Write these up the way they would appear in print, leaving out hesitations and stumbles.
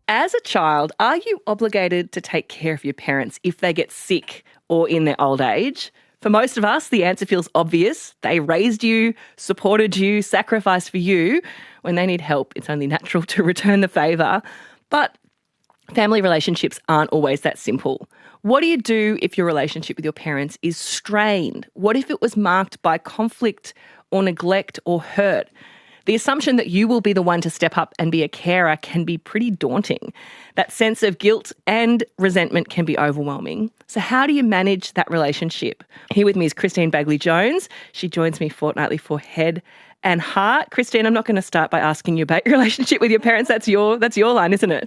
As a child, are you obligated to take care of your parents if they get sick or in their old age? For most of us, the answer feels obvious. They raised you, supported you, sacrificed for you. When they need help, it's only natural to return the favour. But family relationships aren't always that simple. What do you do if your relationship with your parents is strained? What if it was marked by conflict or neglect or hurt? The assumption that you will be the one to step up and be a carer can be pretty daunting. That sense of guilt and resentment can be overwhelming. So how do you manage that relationship? Here with me is Christine Bagley-Jones. She joins me fortnightly for Head and Heart. Christine, I'm not going to start by asking you about your relationship with your parents. That's your line, isn't it?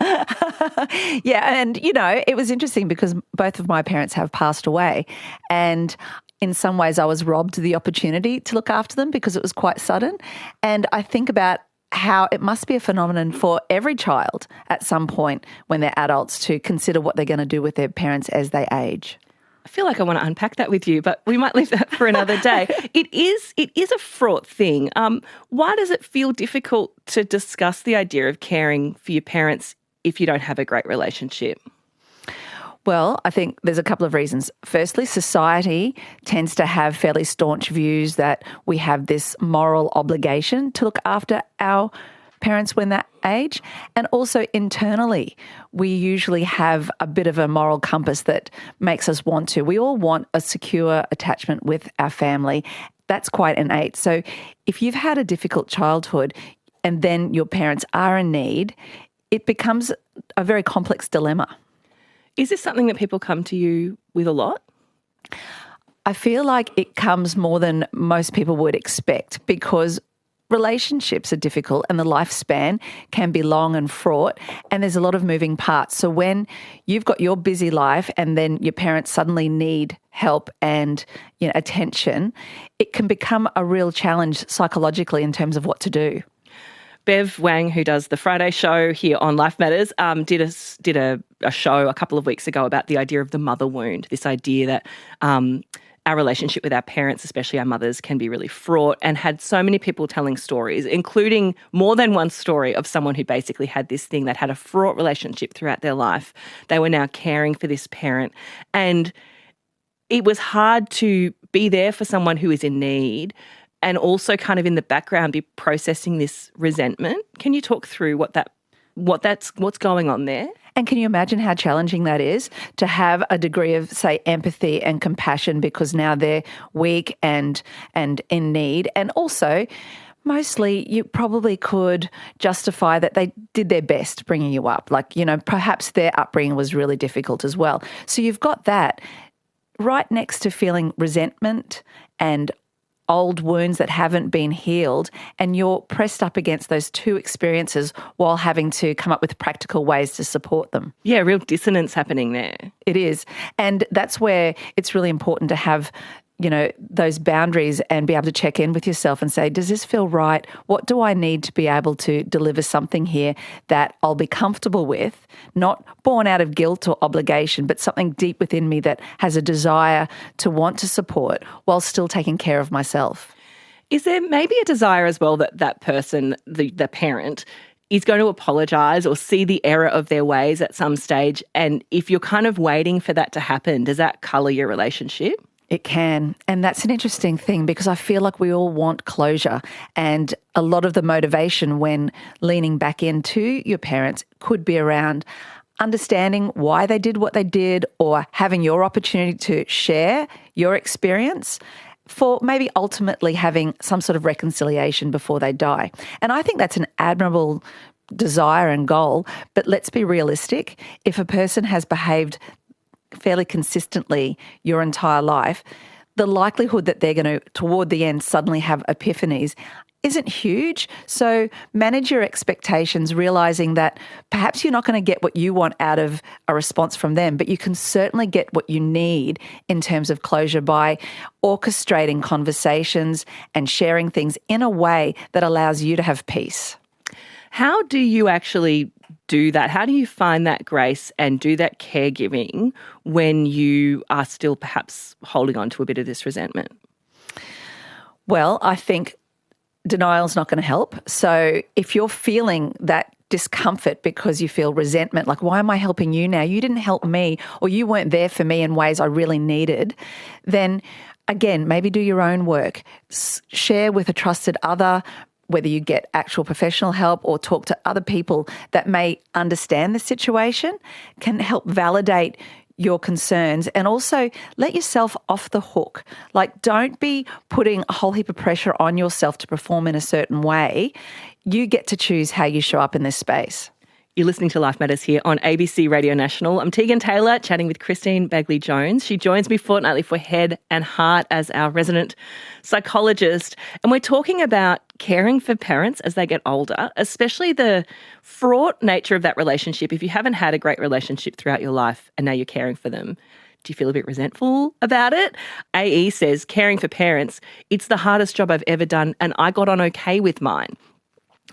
Yeah, and it was interesting because both of my parents have passed away, and in some ways I was robbed the opportunity to look after them because it was quite sudden. And I think about how it must be a phenomenon for every child at some point when they're adults to consider what they're going to do with their parents as they age. I feel like I want to unpack that with you, but we might leave that for another day. It is a fraught thing. Why does it feel difficult to discuss the idea of caring for your parents if you don't have a great relationship? Well, I think there's a couple of reasons. Firstly, society tends to have fairly staunch views that we have this moral obligation to look after our parents when that age. And also internally, we usually have a bit of a moral compass that makes us want to. We all want a secure attachment with our family. That's quite innate. So if you've had a difficult childhood and then your parents are in need, it becomes a very complex dilemma. Is this something that people come to you with a lot? I feel like it comes more than most people would expect because relationships are difficult and the lifespan can be long and fraught and there's a lot of moving parts. So when you've got your busy life and then your parents suddenly need help and attention, it can become a real challenge psychologically in terms of what to do. Bev Wang, who does the Friday show here on Life Matters, did a show a couple of weeks ago about the idea of the mother wound, this idea that our relationship with our parents, especially our mothers, can be really fraught, and had so many people telling stories, including more than one story of someone who basically had this thing that had a fraught relationship throughout their life. They were now caring for this parent, and it was hard to be there for someone who is in need and also kind of in the background be processing this resentment. Can you talk through what's going on there? And can you imagine how challenging that is to have a degree of, say, empathy and compassion because now they're weak and in need, and also mostly you probably could justify that they did their best bringing you up. Like, perhaps their upbringing was really difficult as well. So you've got that right next to feeling resentment and old wounds that haven't been healed, and you're pressed up against those two experiences while having to come up with practical ways to support them. Yeah, real dissonance happening there. It is. And that's where it's really important to have those boundaries and be able to check in with yourself and say, does this feel right? What do I need to be able to deliver something here that I'll be comfortable with, not born out of guilt or obligation, but something deep within me that has a desire to want to support while still taking care of myself? Is there maybe a desire as well that that person, the parent, is going to apologise or see the error of their ways at some stage? And if you're kind of waiting for that to happen, does that colour your relationship? It can. And that's an interesting thing because I feel like we all want closure, and a lot of the motivation when leaning back into your parents could be around understanding why they did what they did or having your opportunity to share your experience for maybe ultimately having some sort of reconciliation before they die. And I think that's an admirable desire and goal, but let's be realistic. If a person has behaved fairly consistently your entire life, the likelihood that they're going to, toward the end, suddenly have epiphanies isn't huge. So manage your expectations, realising that perhaps you're not going to get what you want out of a response from them, but you can certainly get what you need in terms of closure by orchestrating conversations and sharing things in a way that allows you to have peace. How do you actually do that? How do you find that grace and do that caregiving when you are still perhaps holding on to a bit of this resentment? Well, I think denial's not going to help. So if you're feeling that discomfort because you feel resentment, like, why am I helping you now? You didn't help me, or you weren't there for me in ways I really needed, then again, maybe do your own work. Share with a trusted other, whether you get actual professional help or talk to other people that may understand the situation, can help validate your concerns, and also let yourself off the hook. Like, don't be putting a whole heap of pressure on yourself to perform in a certain way. You get to choose how you show up in this space. You're listening to Life Matters here on ABC Radio National. I'm Teagan Taylor, chatting with Christine Bagley-Jones. She joins me fortnightly for Head and Heart as our resident psychologist. And we're talking about caring for parents as they get older, especially the fraught nature of that relationship. If you haven't had a great relationship throughout your life and now you're caring for them, do you feel a bit resentful about it? AE says, caring for parents, it's the hardest job I've ever done and I got on okay with mine.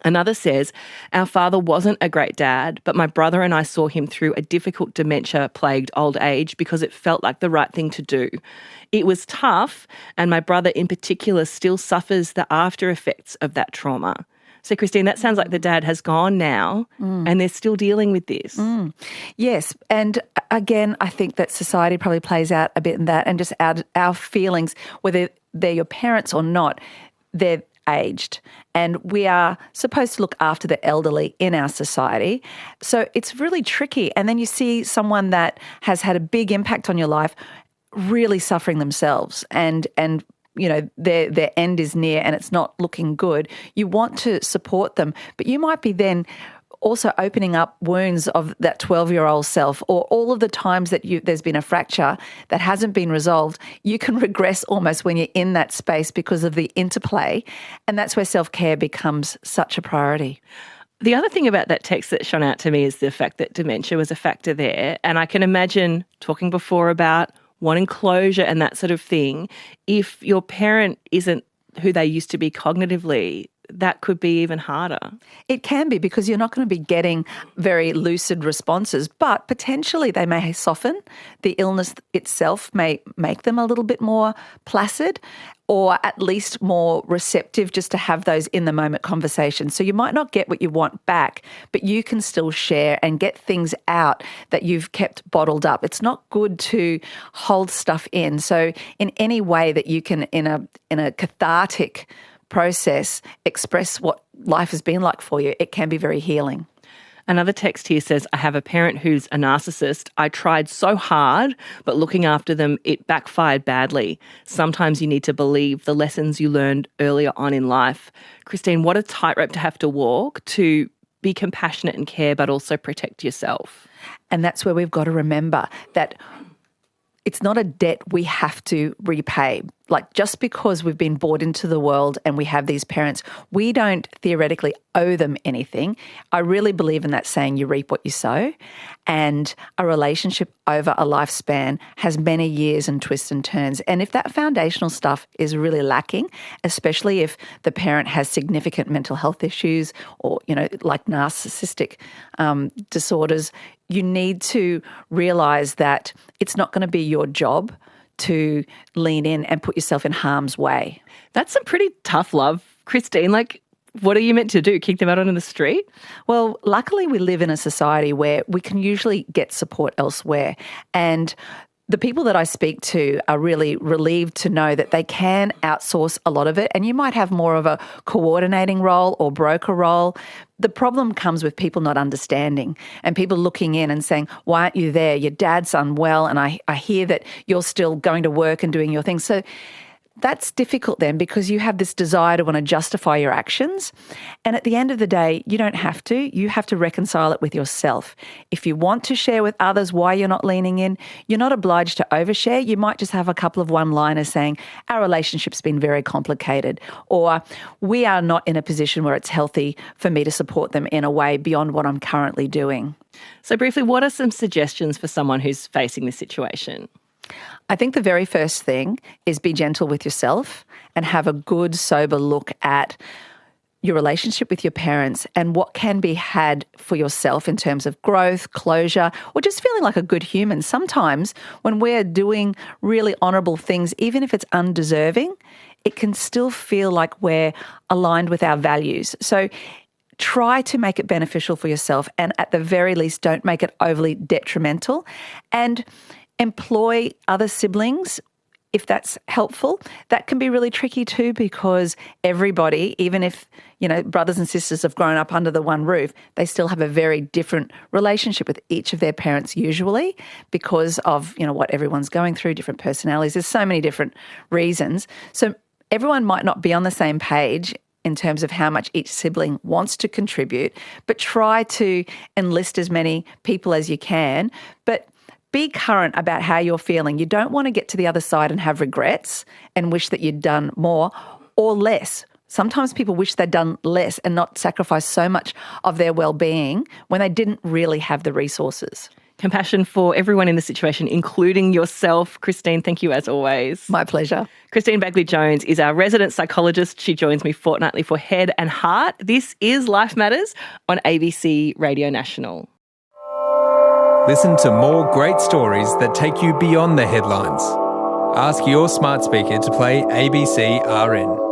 Another says, our father wasn't a great dad, but my brother and I saw him through a difficult dementia-plagued old age because it felt like the right thing to do. It was tough, and my brother in particular still suffers the after effects of that trauma. So, Christine, that sounds like the dad has gone now and they're still dealing with this. Yes, and again, I think that society probably plays out a bit in that, and just our feelings, whether they're your parents or not, they're aged, and we are supposed to look after the elderly in our society. So it's really tricky. And then you see someone that has had a big impact on your life really suffering themselves, and you know, their end is near and it's not looking good. You want to support them, but you might be then also opening up wounds of that 12-year-old self, or all of the times that there's been a fracture that hasn't been resolved. You can regress almost when you're in that space because of the interplay, and that's where self-care becomes such a priority. The other thing about that text that shone out to me is the fact that dementia was a factor there, and I can imagine talking before about wanting closure and that sort of thing. If your parent isn't who they used to be cognitively, that could be even harder. It can be, because you're not going to be getting very lucid responses, but potentially they may soften. The illness itself may make them a little bit more placid, or at least more receptive just to have those in-the-moment conversations. So you might not get what you want back, but you can still share and get things out that you've kept bottled up. It's not good to hold stuff in. So in any way that you can, in a cathartic process, express what life has been like for you, it can be very healing. Another text here says, I have a parent who's a narcissist. I tried so hard, but looking after them, it backfired badly. Sometimes you need to believe the lessons you learned earlier on in life. Christine, what a tightrope to have to walk to be compassionate and care, but also protect yourself. And that's where we've got to remember that it's not a debt we have to repay. Like, just because we've been brought into the world and we have these parents, we don't theoretically owe them anything. I really believe in that saying, you reap what you sow. And a relationship over a lifespan has many years and twists and turns. And if that foundational stuff is really lacking, especially if the parent has significant mental health issues or, you know, like narcissistic disorders, you need to realise that it's not going to be your job to lean in and put yourself in harm's way. That's some pretty tough love, Christine. Like, what are you meant to do? Kick them out onto the street? Well, luckily we live in a society where we can usually get support elsewhere. And the people that I speak to are really relieved to know that they can outsource a lot of it, and you might have more of a coordinating role or broker role. The problem comes with people not understanding and people looking in and saying, why aren't you there? Your dad's unwell, and I hear that you're still going to work and doing your thing. So that's difficult then, because you have this desire to want to justify your actions. And at the end of the day, you don't have to. You have to reconcile it with yourself. If you want to share with others why you're not leaning in, you're not obliged to overshare. You might just have a couple of one-liners saying, our relationship's been very complicated, or we are not in a position where it's healthy for me to support them in a way beyond what I'm currently doing. So briefly, what are some suggestions for someone who's facing this situation? I think the very first thing is be gentle with yourself and have a good, sober look at your relationship with your parents and what can be had for yourself in terms of growth, closure, or just feeling like a good human. Sometimes when we're doing really honourable things, even if it's undeserving, it can still feel like we're aligned with our values. So try to make it beneficial for yourself, and at the very least, don't make it overly detrimental. And employ other siblings if that's helpful. That can be really tricky too, because everybody, even if, brothers and sisters have grown up under the one roof, they still have a very different relationship with each of their parents usually, because of, what everyone's going through, different personalities. There's so many different reasons. So everyone might not be on the same page in terms of how much each sibling wants to contribute, but try to enlist as many people as you can. But be current about how you're feeling. You don't want to get to the other side and have regrets and wish that you'd done more or less. Sometimes people wish they'd done less and not sacrificed so much of their well-being when they didn't really have the resources. Compassion for everyone in the situation, including yourself. Christine, thank you as always. My pleasure. Christine Bagley-Jones is our resident psychologist. She joins me fortnightly for Head and Heart. This is Life Matters on ABC Radio National. Listen to more great stories that take you beyond the headlines. Ask your smart speaker to play ABC RN.